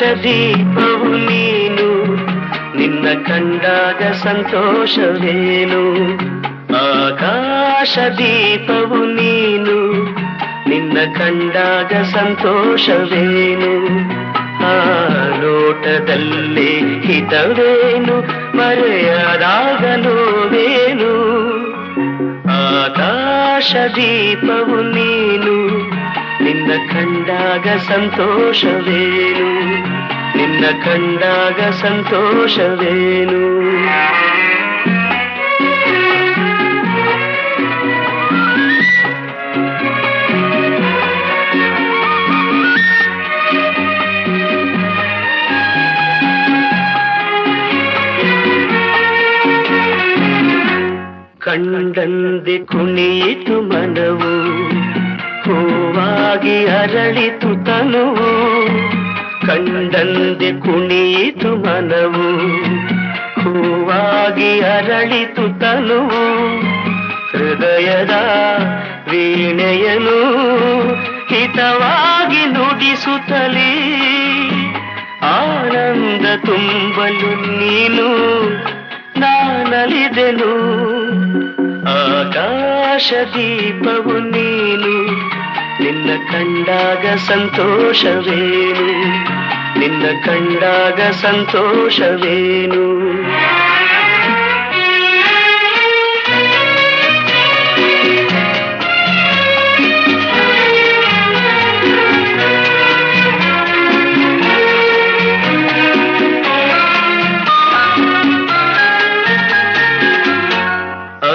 ದೀಪವು ನೀನು, ನಿನ್ನ ಕಂಡಾಗ ಸಂತೋಷವೇನು. ಆಕಾಶ ದೀಪವು ನೀನು, ನಿನ್ನ ಕಂಡಾಗ ಸಂತೋಷವೇನು. ಆ ಲೋಟದಲ್ಲಿ ಹಿತವೇನು, ಮರೆಯದಾಗ ನೋವೇನು. ಆಕಾಶ ದೀಪವು ನೀನು, ನಿನ್ನ ಕಂಡಾಗ ಸಂತೋಷವೇನು, ನಿನ್ನ ಕಂಡಾಗ ಸಂತೋಷವೇನು. ಕಂಡಂದೆ ಕುಣಿಯಿತು ಮನವು, ಹೂವಾಗಿ ಅರಳಿತು ತನುವು. ಕಂಡಂದೆ ಕುಣಿಯಿತು ಮನವು, ಹೂವಾಗಿ ಅರಳಿತು ತನುವು. ಹೃದಯದ ವೀಣೆಯನು ಹಿತವಾಗಿ ನುಡಿಸುತ್ತಲೇ, ಆನಂದ ತುಂಬಲು ನೀನು ನಾನಲಿದೆನು. ಆಕಾಶ ದೀಪವು ನೀನು, ನಿನ್ನ ಕಂಡಾಗ ಸಂತೋಷವೇನು, ನಿನ್ನ ಕಂಡಾಗ ಸಂತೋಷವೇನು.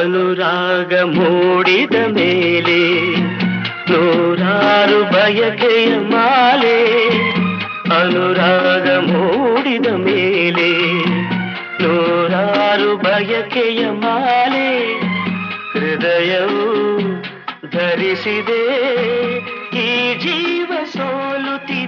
ಅನುರಾಗ ಮೂಡಿದ ಮೇಲೆ ನೂರಾರು ಬಯಕೆಯ ಮಾಲೆ. ಅನುರಾಗ ಮೂಡಿದ ಮೇಲೆ ನೂರಾರು ಬಯಕೆಯ ಮಾಲೆ. ಹೃದಯವು ಧರಿಸಿದೆ ಈ ಜೀವ ಸೋಲುತ್ತಿ